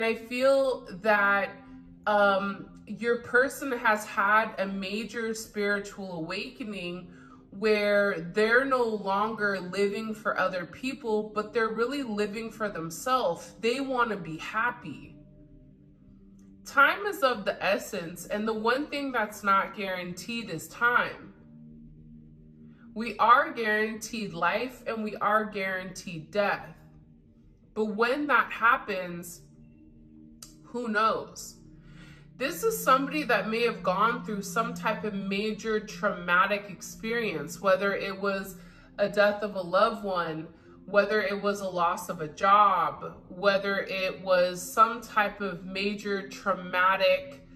I feel that your person has had a major spiritual awakening where they're no longer living for other people, but they're really living for themselves. They want to be happy. Time is of the essence, and the one thing that's not guaranteed is time. We are guaranteed life and we are guaranteed death. But when that happens, who knows? This is somebody that may have gone through some type of major traumatic experience, whether it was a death of a loved one, whether it was a loss of a job, whether it was some type of major traumatic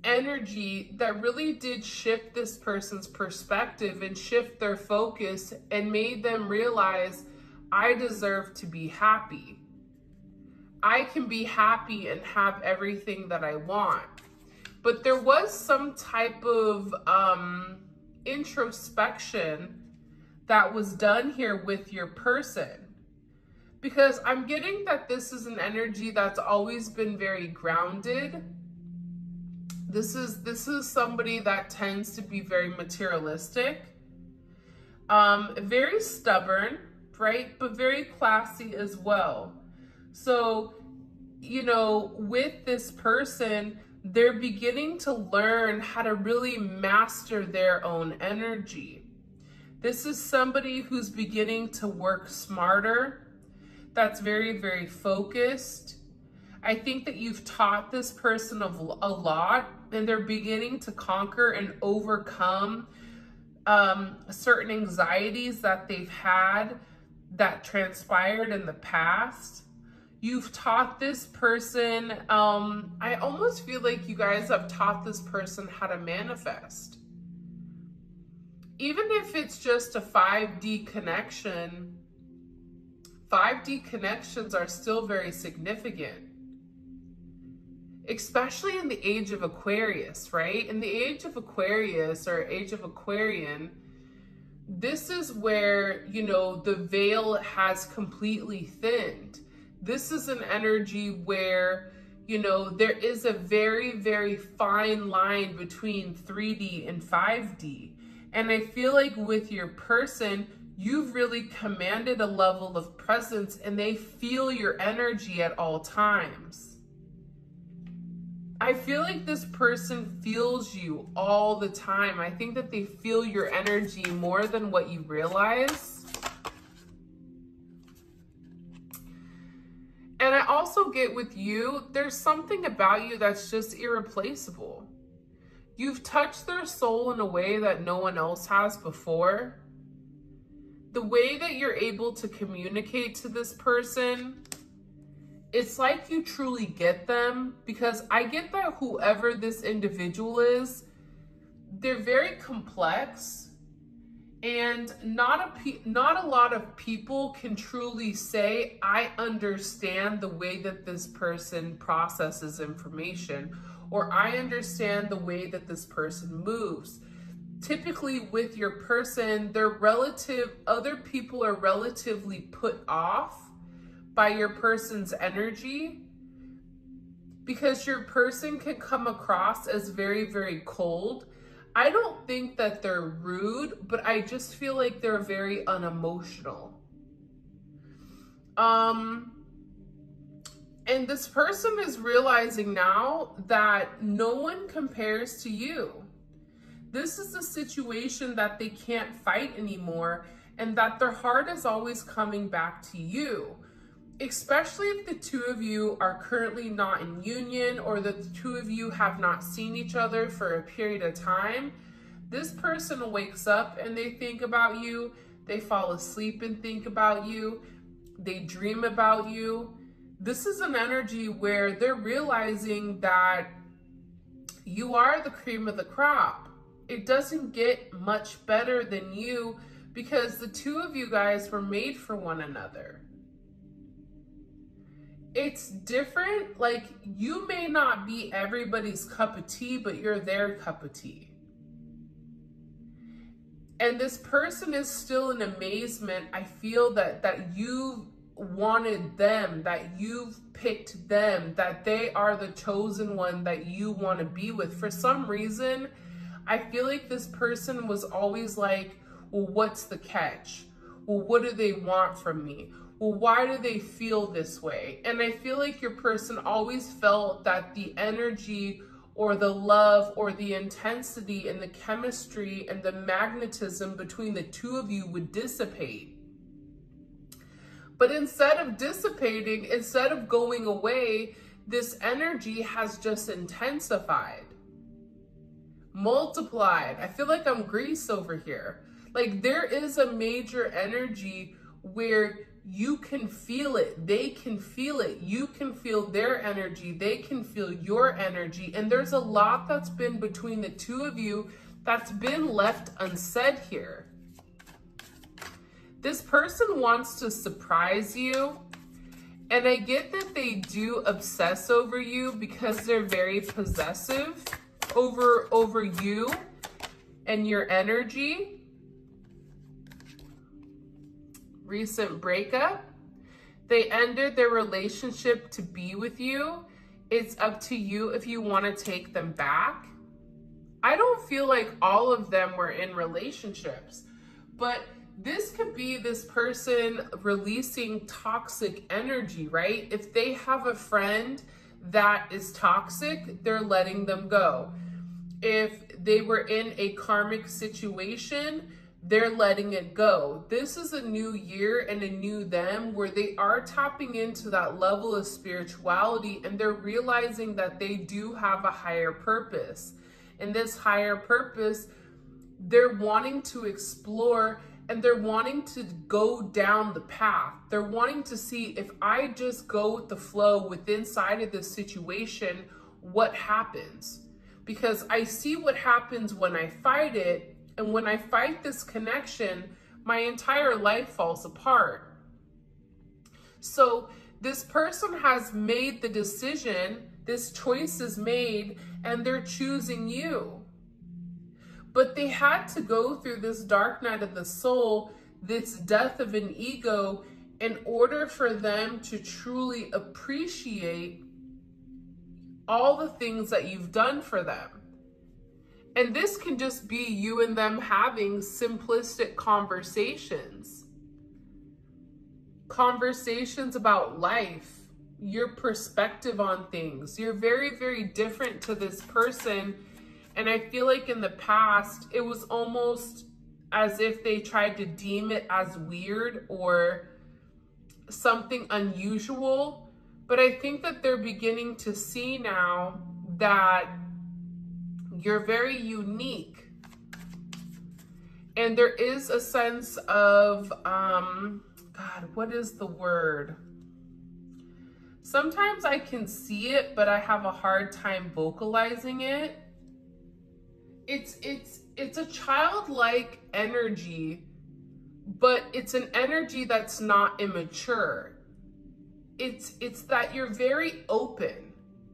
energy that really did shift this person's perspective and shift their focus and made them realize, I deserve to be happy. I can be happy and have everything that I want. But there was some type of introspection that was done here with your person. Because I'm getting that this is an energy that's always been very grounded. This is somebody that tends to be very materialistic, very stubborn, right? But very classy as well. So, you know, with this person, they're beginning to learn how to really master their own energy. This is somebody who's beginning to work smarter, that's very, very focused. I think that you've taught this person a lot, and they're beginning to conquer and overcome certain anxieties that they've had that transpired in the past. You've taught this person, I almost feel like you guys have taught this person how to manifest. Even if it's just a 5D connection, 5D connections are still very significant. Especially in the age of Aquarius, right? In the age of Aquarius or age of Aquarian, this is where, you know, the veil has completely thinned. This is an energy where, you know, there is a very, very fine line between 3D and 5D. And I feel like with your person, you've really commanded a level of presence and they feel your energy at all times. I feel like this person feels you all the time. I think that they feel your energy more than what you realize. And I also get with you, there's something about you that's just irreplaceable. You've touched their soul in a way that no one else has before. The way that you're able to communicate to this person, it's like you truly get them, because I get that whoever this individual is, they're very complex, and not a lot of people can truly say, I understand the way that this person processes information, or I understand the way that this person moves. Typically with your person, other people are relatively put off by your person's energy, because your person can come across as very, very cold. I don't think that they're rude, but I just feel like they're very unemotional. And this person is realizing now that no one compares to you. This is a situation that they can't fight anymore, and that their heart is always coming back to you. Especially if the two of you are currently not in union, or the two of you have not seen each other for a period of time. This person wakes up and they think about you. They fall asleep and think about you. They dream about you. This is an energy where they're realizing that you are the cream of the crop. It doesn't get much better than you, because the two of you guys were made for one another. It's different. Like, you may not be everybody's cup of tea, but you're their cup of tea. And this person is still in amazement. I feel that you wanted them, that you've picked them, that they are the chosen one that you want to be with. For some reason, I feel like this person was always like, well, what's the catch? Well, what do they want from me? Well, why do they feel this way? And I feel like your person always felt that the energy or the love or the intensity and the chemistry and the magnetism between the two of you would dissipate. But instead of dissipating, instead of going away, this energy has just intensified, multiplied. I feel like I'm Grease over here. Like, there is a major energy where you can feel it, they can feel it, you can feel their energy, they can feel your energy, and there's a lot that's been between the two of you that's been left unsaid here. This person wants to surprise you, and I get that they do obsess over you because they're very possessive over you and your energy. Recent breakup. They ended their relationship to be with you. It's up to you if you want to take them back. I don't feel like all of them were in relationships, but this could be this person releasing toxic energy, right? If they have a friend that is toxic, they're letting them go. If they were in a karmic situation, they're letting it go. This is a new year and a new them where they are tapping into that level of spirituality, and they're realizing that they do have a higher purpose. And this higher purpose, they're wanting to explore, and they're wanting to go down the path. They're wanting to see, if I just go with the flow within inside of this situation, what happens? Because I see what happens when I fight it. And when I fight this connection, my entire life falls apart. So this person has made the decision, this choice is made, and they're choosing you. But they had to go through this dark night of the soul, this death of an ego, in order for them to truly appreciate all the things that you've done for them. And this can just be you and them having simplistic conversations. Conversations about life, your perspective on things. You're very, very different to this person. And I feel like in the past, it was almost as if they tried to deem it as weird or something unusual. But I think that they're beginning to see now that you're very unique. And there is a sense of, God, what is the word? Sometimes I can see it, but I have a hard time vocalizing it. It's a childlike energy, but it's an energy that's not immature. It's that you're very open.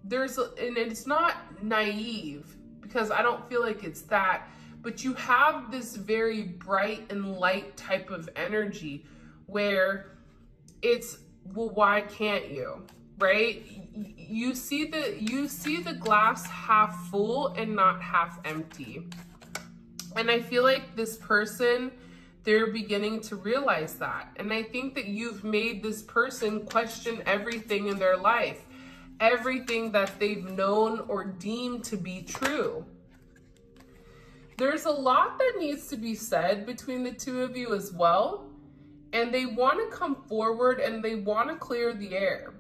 And it's not naive, because I don't feel like it's that, but you have this very bright and light type of energy where it's, well, why can't you? Right? You see the glass half full and not half empty. And I feel like this person, they're beginning to realize that. And I think that you've made this person question everything in their life, everything that they've known or deemed to be true. There's a lot that needs to be said between the two of you as well. And they want to come forward and they want to clear the air.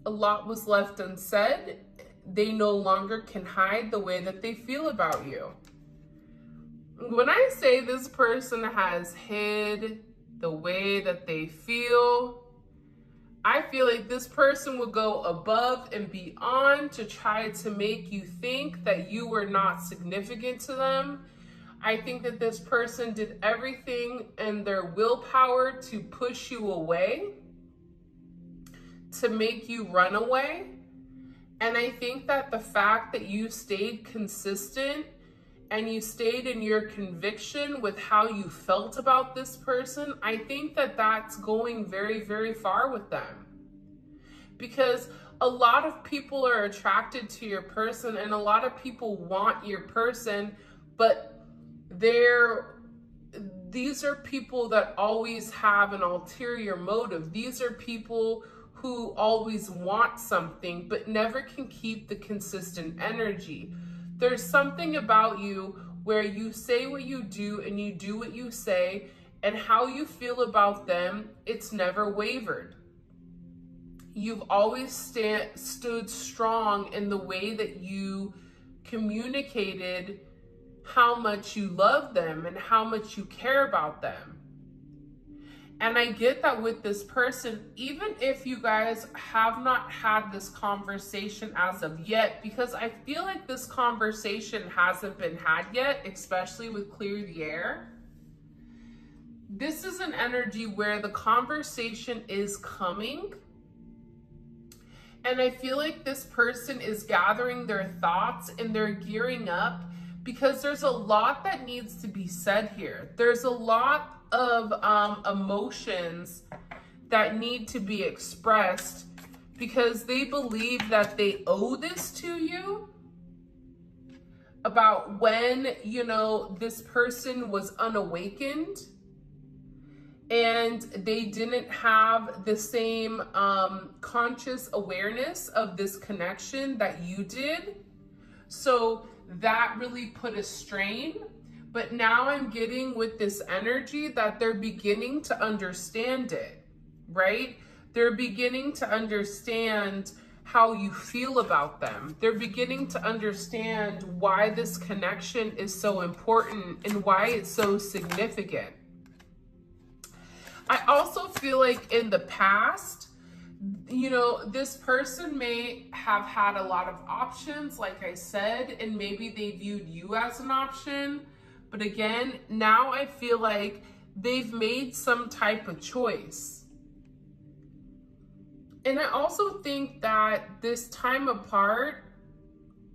A lot was left unsaid. They no longer can hide the way that they feel about you. When I say this person has hid the way that they feel, I feel like this person will go above and beyond to try to make you think that you were not significant to them. I think that this person did everything in their willpower to push you away, to make you run away. And I think that the fact that you stayed consistent and you stayed in your conviction with how you felt about this person, I think that that's going very, very far with them. Because a lot of people are attracted to your person, and a lot of people want your person, but these are people that always have an ulterior motive. These are people who always want something but never can keep the consistent energy. There's something about you where you say what you do and you do what you say, and how you feel about them, it's never wavered. You've always stood strong in the way that you communicated how much you love them and how much you care about them. And I get that with this person, even if you guys have not had this conversation as of yet, because I feel like this conversation hasn't been had yet, especially with Clear the Air. This is an energy where the conversation is coming. And I feel like this person is gathering their thoughts and they're gearing up, because there's a lot that needs to be said here. There's a lot of emotions that need to be expressed, because they believe that they owe this to you about when, you know, this person was unawakened and they didn't have the same conscious awareness of this connection that you did. So that really put a strain. But now I'm getting with this energy that they're beginning to understand it, right? They're beginning to understand how you feel about them. They're beginning to understand why this connection is so important and why it's so significant. I also feel like in the past, you know, this person may have had a lot of options, like I said, and maybe they viewed you as an option. But again, now I feel like they've made some type of choice. And I also think that this time apart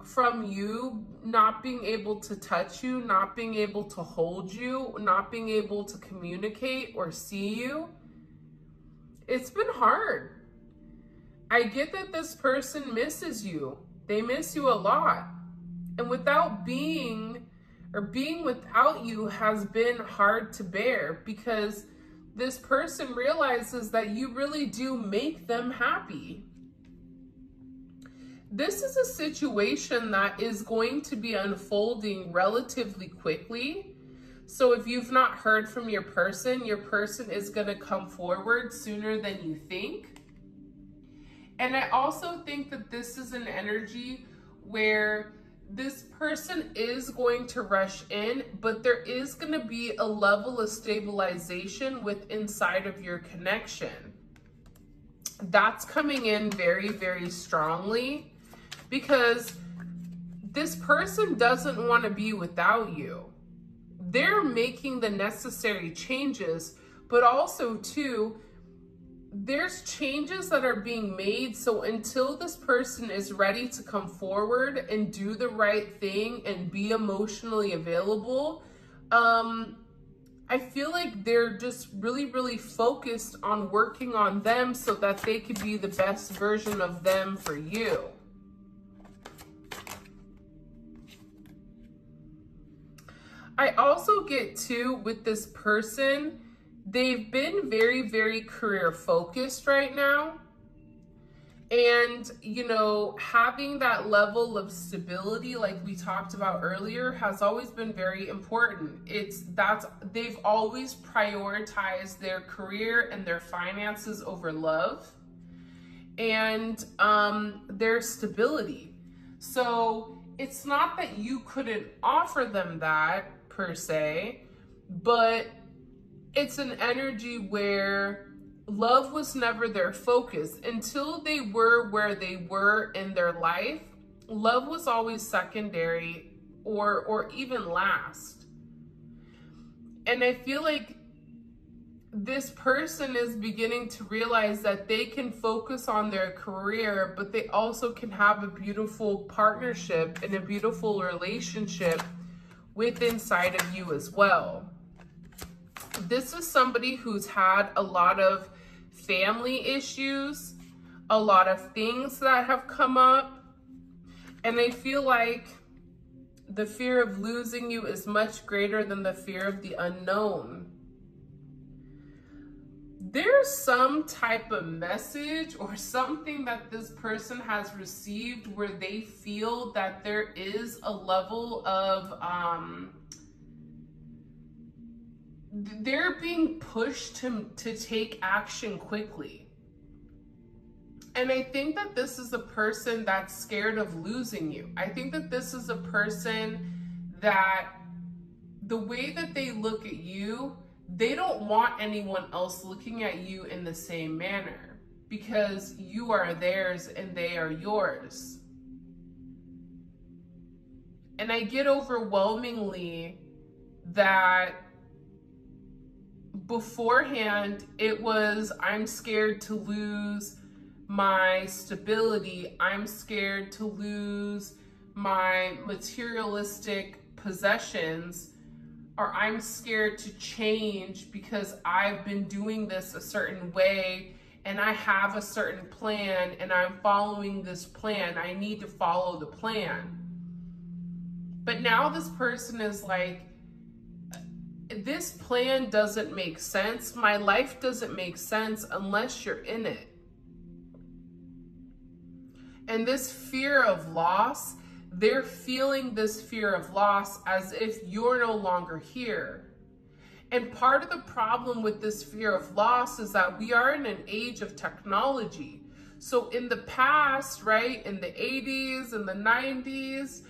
from you, not being able to touch you, not being able to hold you, not being able to communicate or see you, it's been hard. I get that this person misses you. They miss you a lot. And being without you has been hard to bear, because this person realizes that you really do make them happy. This is a situation that is going to be unfolding relatively quickly. So if you've not heard from your person is going to come forward sooner than you think. And I also think that this is an energy where this person is going to rush in, but there is going to be a level of stabilization inside of your connection. That's coming in very, very strongly, because this person doesn't want to be without you. They're making the necessary changes, but also too, there's changes that are being made. So until this person is ready to come forward and do the right thing and be emotionally available, I feel like they're just really, really focused on working on them so that they could be the best version of them for you. I also get too, with this person, they've been very, very career focused right now. And, you know, having that level of stability, like we talked about earlier, has always been very important. They've always prioritized their career and their finances over love and their stability. So it's not that you couldn't offer them that per se, but it's an energy where love was never their focus. Until they were where they were in their life, love was always secondary or even last. And I feel like this person is beginning to realize that they can focus on their career, but they also can have a beautiful partnership and a beautiful relationship with inside of you as well. This is somebody who's had a lot of family issues, a lot of things that have come up, and I feel like the fear of losing you is much greater than the fear of the unknown. There's some type of message or something that this person has received where they feel that there is a level of, they're being pushed to take action quickly. And I think that this is a person that's scared of losing you. I think that this is a person that the way that they look at you, they don't want anyone else looking at you in the same manner, because you are theirs and they are yours. And I get overwhelmingly that beforehand it was, I'm scared to lose my stability, I'm scared to lose my materialistic possessions, or I'm scared to change because I've been doing this a certain way and I have a certain plan and I'm following this plan. I need to follow the plan. But now this person is like, this plan doesn't make sense. My life doesn't make sense unless you're in it. And this fear of loss, they're feeling this fear of loss as if you're no longer here. And part of the problem with this fear of loss is that we are in an age of technology. So in the past, right, in the 80s and the 90s,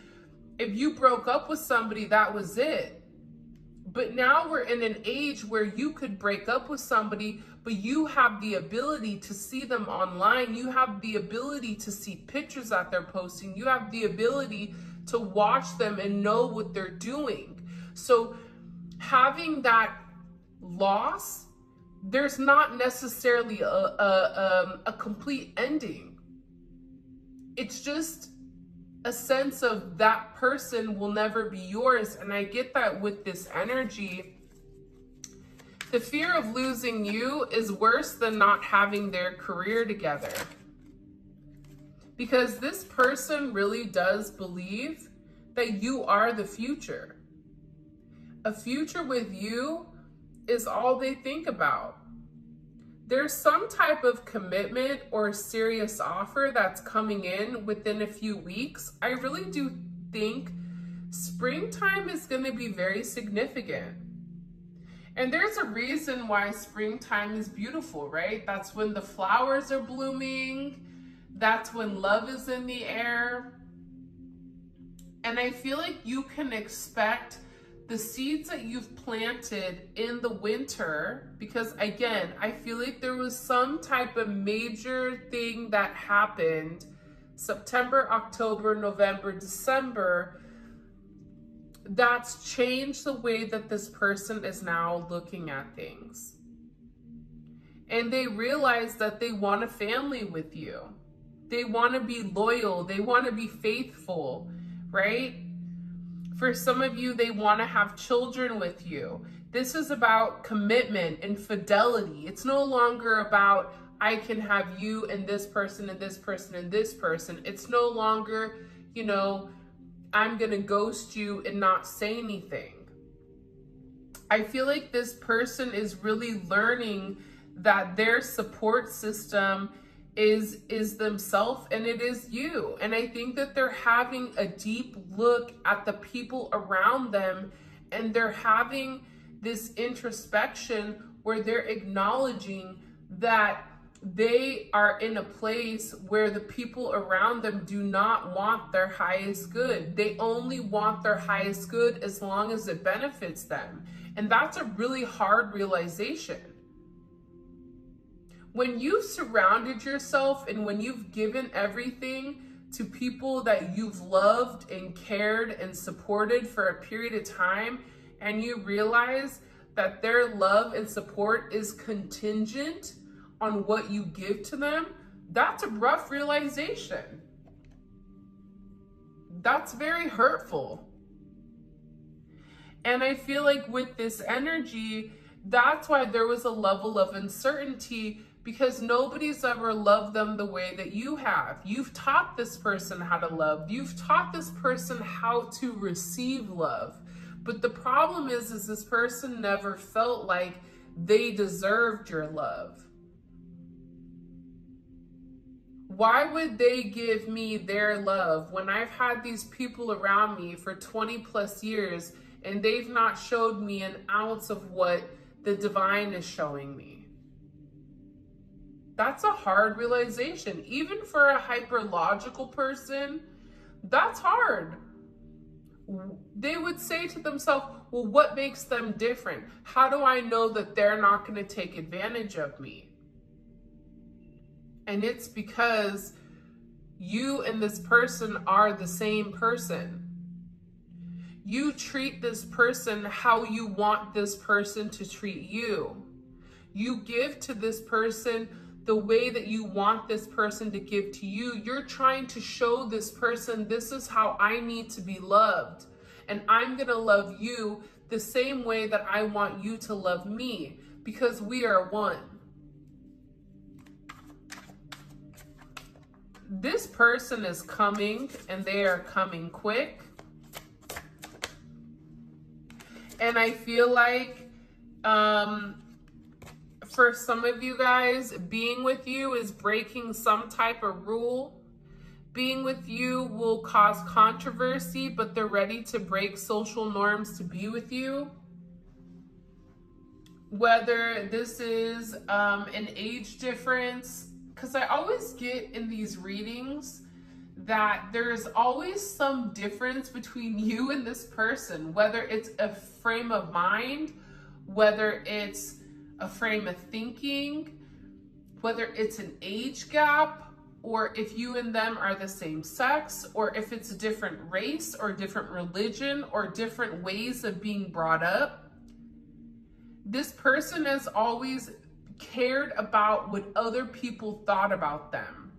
if you broke up with somebody, that was it. But now we're in an age where you could break up with somebody, but you have the ability to see them online. You have the ability to see pictures that they're posting. You have the ability to watch them and know what they're doing. So having that loss, there's not necessarily a complete ending. It's just a sense of that person will never be yours. And I get that with this energy. The fear of losing you is worse than not having their career together. Because this person really does believe that you are the future. A future with you is all they think about. There's some type of commitment or serious offer that's coming in within a few weeks. I really do think springtime is going to be very significant. And there's a reason why springtime is beautiful, right? That's when the flowers are blooming. That's when love is in the air. And I feel like you can expect the seeds that you've planted in the winter, because again, I feel like there was some type of major thing that happened September, October, November, December, that's changed the way that this person is now looking at things. And they realize that they want a family with you. They want to be loyal. They want to be faithful, right? For some of you, they want to have children with you. This is about commitment and fidelity. It's no longer about, I can have you and this person and this person and this person. It's no longer, you know, I'm going to ghost you and not say anything. I feel like this person is really learning that their support system is themselves and it is you. And I think that they're having a deep look at the people around them, and they're having this introspection where they're acknowledging that they are in a place where the people around them do not want their highest good. They only want their highest good as long as it benefits them. And that's a really hard realization. When you've surrounded yourself and when you've given everything to people that you've loved and cared and supported for a period of time, and you realize that their love and support is contingent on what you give to them, that's a rough realization. That's very hurtful. And I feel like with this energy, that's why there was a level of uncertainty, because nobody's ever loved them the way that you have. You've taught this person how to love. You've taught this person how to receive love. But the problem is this person never felt like they deserved your love. Why would they give me their love when I've had these people around me for 20 plus years and they've not showed me an ounce of what the divine is showing me? That's a hard realization. Even for a hyper-logical person, that's hard. They would say to themselves, well, what makes them different? How do I know that they're not going to take advantage of me? And it's because you and this person are the same person. You treat this person how you want this person to treat you. You give to this person the way that you want this person to give to you. You're trying to show this person, this is how I need to be loved. And I'm going to love you the same way that I want you to love me, because we are one. This person is coming, and they are coming quick. And I feel like for some of you guys, being with you is breaking some type of rule. Being with you will cause controversy, but they're ready to break social norms to be with you. Whether this is an age difference, because I always get in these readings that there's always some difference between you and this person, whether it's a frame of mind, whether it's a frame of thinking, whether it's an age gap, or if you and them are the same sex, or if it's a different race or different religion or different ways of being brought up. This person has always cared about what other people thought about them.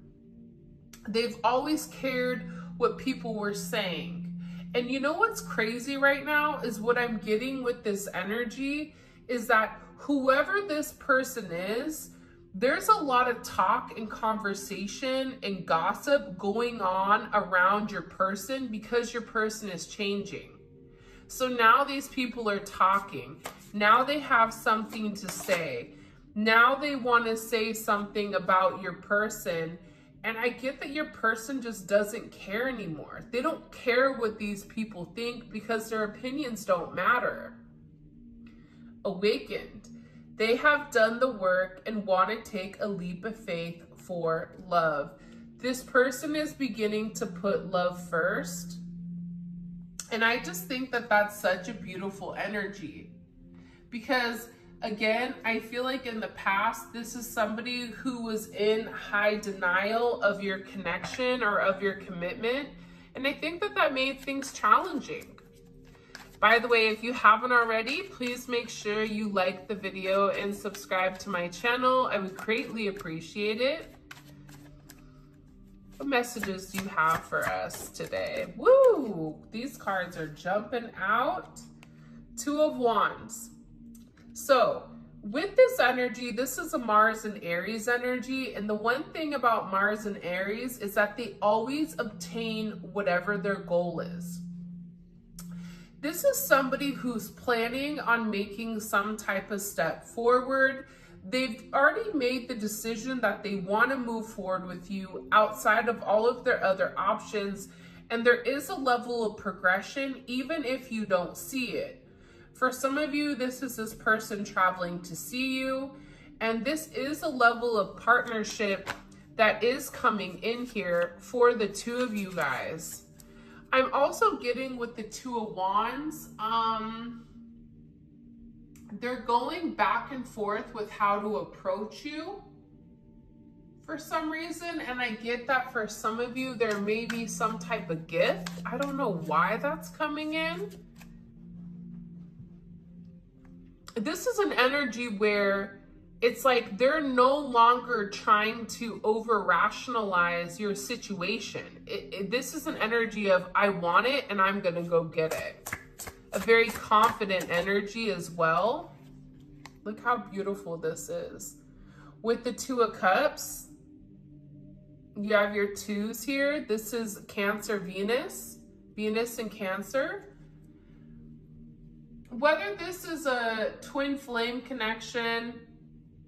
They've always cared what people were saying. And you know what's crazy right now is what I'm getting with this energy is that whoever this person is, there's a lot of talk and conversation and gossip going on around your person because your person is changing. So now these people are talking. Now they have something to say. Now they want to say something about your person. And I get that your person just doesn't care anymore. They don't care what these people think because their opinions don't matter. Awakened. They have done the work and want to take a leap of faith for love. This person is beginning to put love first. And I just think that that's such a beautiful energy. Because again, I feel like in the past, this is somebody who was in high denial of your connection or of your commitment. And I think that that made things challenging. By the way, if you haven't already, please make sure you like the video and subscribe to my channel. I would greatly appreciate it. What messages do you have for us today? Woo! These cards are jumping out. Two of Wands. So, with this energy, this is a Mars and Aries energy. And the one thing about Mars and Aries is that they always obtain whatever their goal is. This is somebody who's planning on making some type of step forward. They've already made the decision that they want to move forward with you outside of all of their other options. And there is a level of progression, even if you don't see it. For some of you, this is this person traveling to see you. And this is a level of partnership that is coming in here for the two of you guys. I'm also getting with the Two of Wands, they're going back and forth with how to approach you for some reason. And I get that for some of you, there may be some type of gift. I don't know why that's coming in. This is an energy where it's like they're no longer trying to over-rationalize your situation. This is an energy of, I want it and I'm going to go get it. a very confident energy as well. Look how beautiful this is. With the Two of Cups, you have your twos here. This is Cancer Venus, Venus and Cancer. Whether this is a twin flame connection,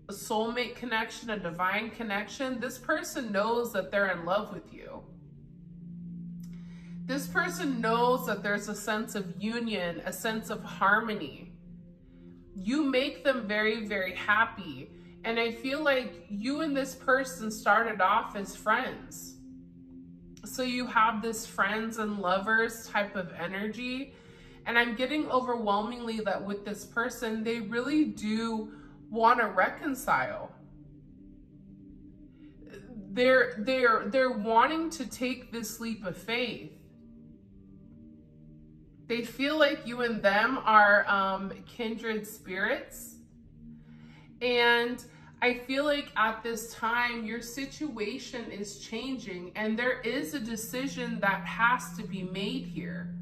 a soulmate connection, a divine connection, this person knows that they're in love with you. This person knows that there's a sense of union, a sense of harmony. You make them very, very happy. And I feel like you and this person started off as friends. So you have this friends and lovers type of energy. And I'm getting overwhelmingly that with this person, they really do want to reconcile. They're wanting to take this leap of faith. They feel like you and them are kindred spirits. And I feel like at this time, your situation is changing and there is a decision that has to be made here.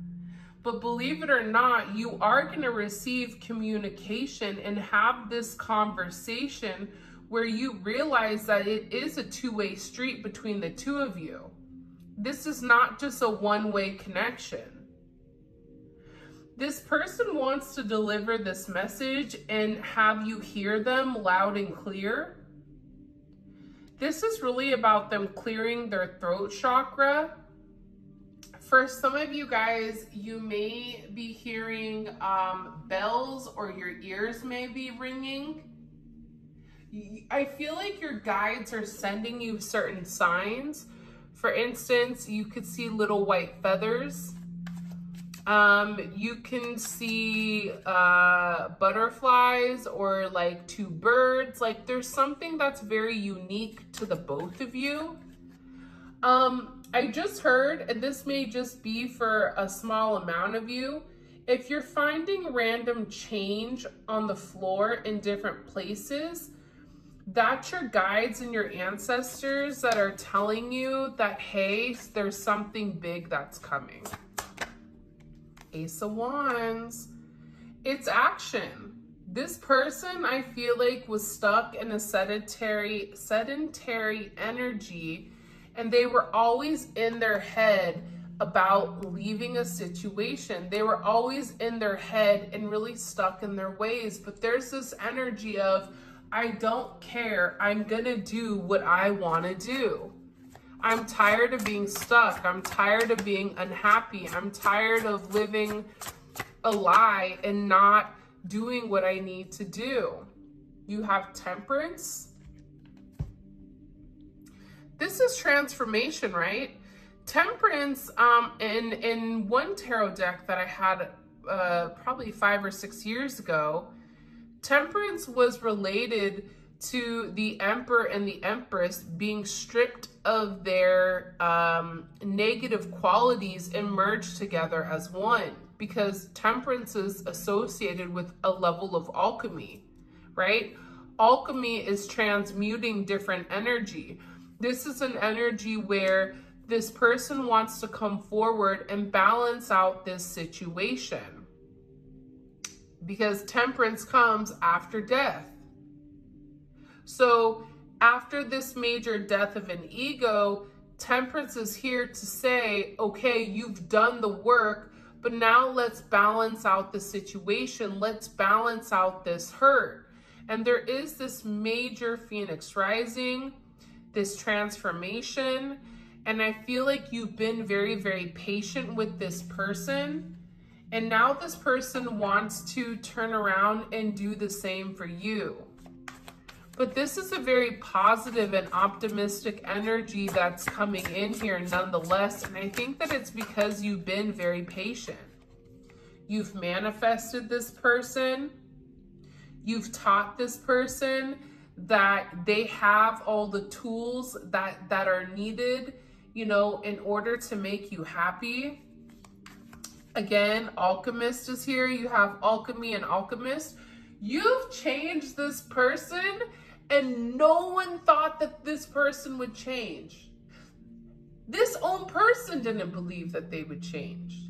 But believe it or not, you are going to receive communication and have this conversation where you realize that it is a two-way street between the two of you. This is not just a one-way connection. This person wants to deliver this message and have you hear them loud and clear. This is really about them clearing their throat chakra. For some of you guys, you may be hearing bells or your ears may be ringing. I feel like your guides are sending you certain signs. For instance, you could see little white feathers. You can see butterflies or like two birds. Like there's something that's very unique to the both of you. I just heard, and this may just be for a small amount of you, if you're finding random change on the floor in different places, that's your guides and your ancestors that are telling you that, hey, there's something big that's coming. Ace of Wands. It's action. This person, I feel like, was stuck in a sedentary energy, and they were always in their head about leaving a situation. They were always in their head and really stuck in their ways. But there's this energy of, I don't care. I'm gonna do what I wanna do. I'm tired of being stuck. I'm tired of being unhappy. I'm tired of living a lie and not doing what I need to do. You have Temperance. This is transformation, right? Temperance, in one tarot deck that I had probably 5 or 6 years ago, Temperance was related to the Emperor and the Empress being stripped of their negative qualities and merged together as one, because Temperance is associated with a level of alchemy, right? Alchemy is transmuting different energy. This is an energy where this person wants to come forward and balance out this situation, because Temperance comes after death. So after this major death of an ego, Temperance is here to say, okay, you've done the work, but now let's balance out the situation. Let's balance out this hurt. And there is this major Phoenix rising, this transformation. And I feel like you've been very, very patient with this person. And now this person wants to turn around and do the same for you. But this is a very positive and optimistic energy that's coming in here nonetheless. And I think that it's because you've been very patient. You've manifested this person. You've taught this person that they have all the tools that are needed, you know, in order to make you happy. Again, Alchemist is here. You have Alchemy and Alchemist. You've changed this person, and no one thought that this person would change. This own person didn't believe that they would change.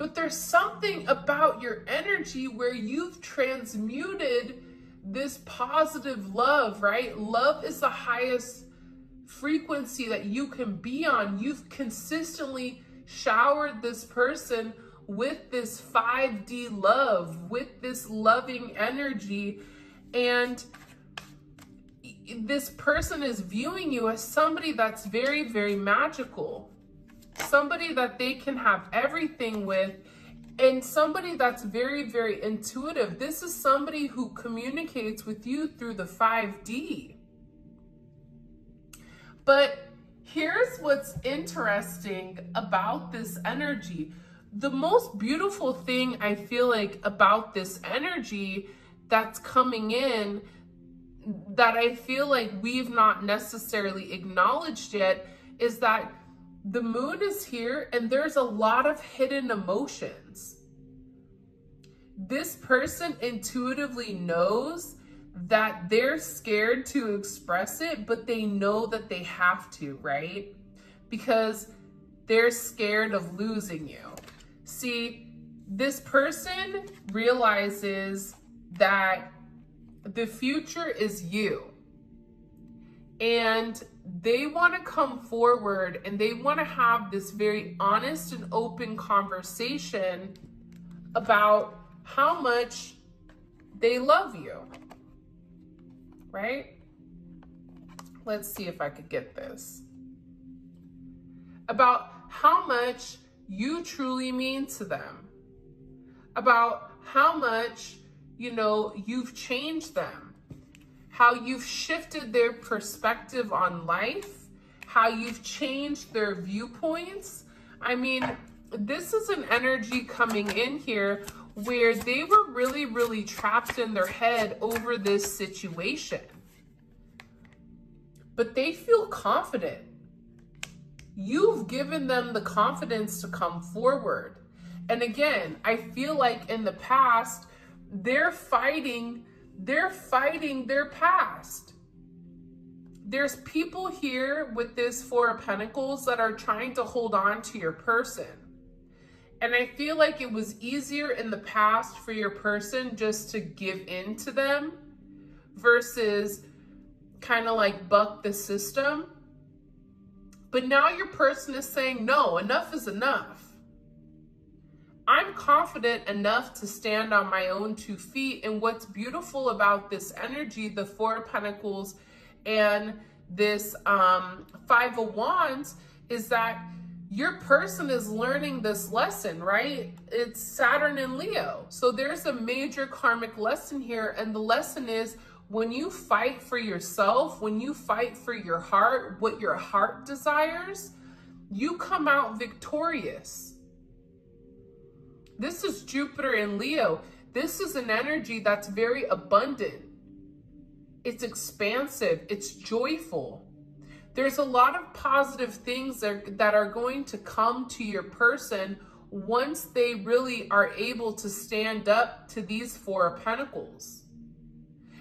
But there's something about your energy where you've transmuted this positive love, right? Love is the highest frequency that you can be on. You've consistently showered this person with this 5D love, with this loving energy, and this person is viewing you as somebody that's very, very magical, somebody that they can have everything with, and somebody that's very, very intuitive. This is somebody who communicates with you through the 5D. But here's what's interesting about this energy. The most beautiful thing I feel like about this energy that's coming in, that I feel like we've not necessarily acknowledged yet, is that the moon is here and there's a lot of hidden emotions. This person intuitively knows that they're scared to express it, but they know that they have to, right? Because they're scared of losing you. See, this person realizes that the future is you. And they want to come forward and they want to have this very honest and open conversation about how much they love you, right? Let's see if I could get this. About how much you truly mean to them. About how much, you've changed them. How you've shifted their perspective on life, how you've changed their viewpoints. I mean, this is an energy coming in here where they were really, really trapped in their head over this situation. But they feel confident. You've given them the confidence to come forward. And again, I feel like in the past, they're fighting their past. There's people here with this Four of Pentacles that are trying to hold on to your person. And I feel like it was easier in the past for your person just to give in to them versus kind of like buck the system. But now your person is saying, no, enough is enough. I'm confident enough to stand on my own 2 feet. And what's beautiful about this energy, the Four of Pentacles and this Five of Wands, is that your person is learning this lesson, right? It's Saturn and Leo. So there's a major karmic lesson here. And the lesson is, when you fight for yourself, when you fight for your heart, what your heart desires, you come out victorious. This is Jupiter and Leo. This is an energy that's very abundant. It's expansive. It's joyful. There's a lot of positive things that are going to come to your person once they really are able to stand up to these Four of Pentacles.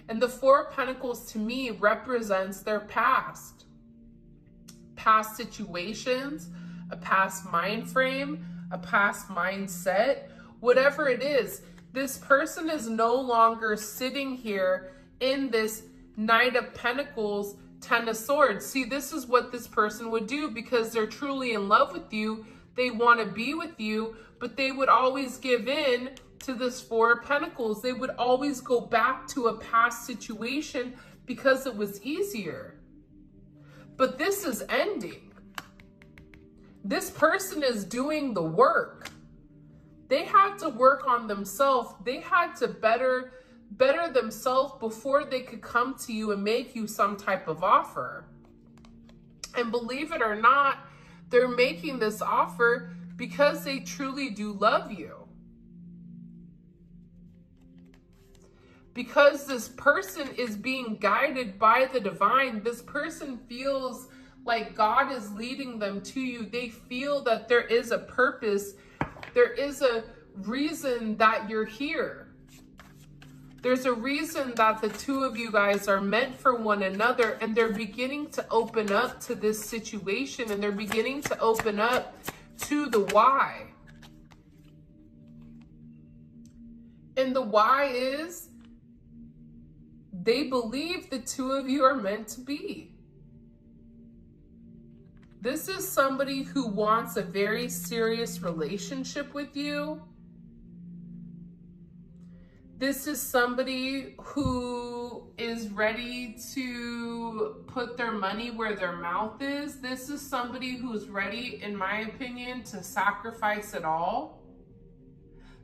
And the Four of Pentacles to me represents their past situations, a past mind frame, a past mindset, whatever it is. This person is no longer sitting here in this Knight of Pentacles, Ten of Swords. See, this is what this person would do because they're truly in love with you. They want to be with you, but they would always give in to this Four of Pentacles. They would always go back to a past situation because it was easier. But this is ending. This person is doing the work. They had to work on themselves. They had to better themselves before they could come to you and make you some type of offer. And believe it or not, they're making this offer because they truly do love you. Because this person is being guided by the divine. This person feels like God is leading them to you. They feel that there is a purpose. There is a reason that you're here. There's a reason that the two of you guys are meant for one another, and they're beginning to open up to this situation, and they're beginning to open up to the why. And the why is they believe the two of you are meant to be. This is somebody who wants a very serious relationship with you. This is somebody who is ready to put their money where their mouth is. This is somebody who's ready, in my opinion, to sacrifice it all.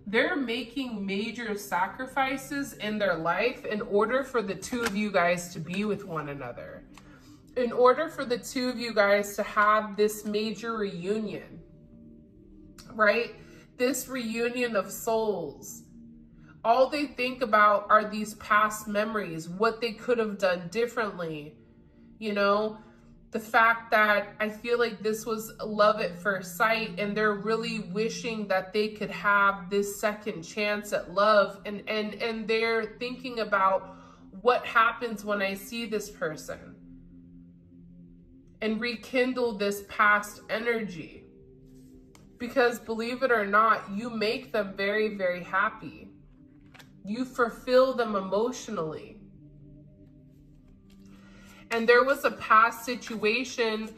They're making major sacrifices in their life in order for the two of you guys to be with one another. In order for the two of you guys to have this major reunion, right? This reunion of souls. All they think about are these past memories, what they could have done differently. You know, the fact that I feel like this was love at first sight, and they're really wishing that they could have this second chance at love. And they're thinking about what happens when I see this person and rekindle this past energy. Because believe it or not, you make them very, very happy. You fulfill them emotionally. And there was a past situation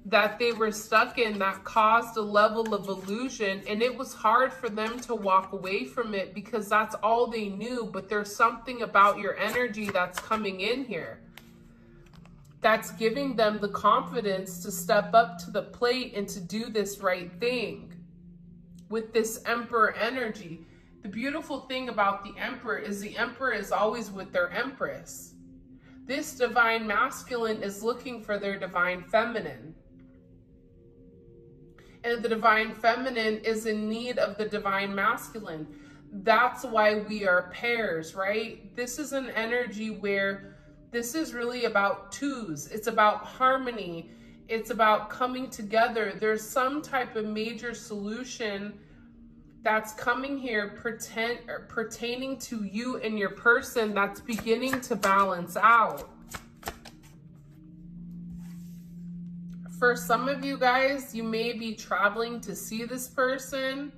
that they were stuck in that caused a level of illusion, and it was hard for them to walk away from it because that's all they knew. But there's something about your energy that's coming in here that's giving them the confidence to step up to the plate and to do this right thing with this Emperor energy. The beautiful thing about the Emperor is always with their Empress. This divine masculine is looking for their divine feminine. And the divine feminine is in need of the divine masculine. That's why we are pairs, right? This is an energy where this is really about twos. It's about harmony. It's about coming together. There's some type of major solution that's coming here pertaining to you and your person that's beginning to balance out. For some of you guys, you may be traveling to see this person,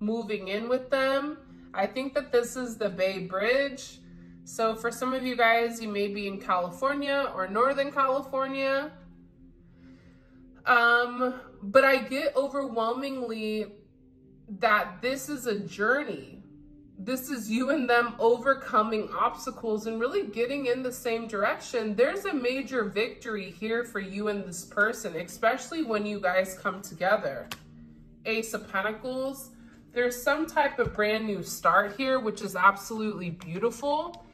moving in with them. I think that this is the Bay Bridge. So for some of you guys, you may be in California or Northern California. But I get overwhelmingly that this is a journey. This is you and them overcoming obstacles and really getting in the same direction. There's a major victory here for you and this person, especially when you guys come together. Ace of Pentacles. There's some type of brand new start here, which is absolutely beautiful.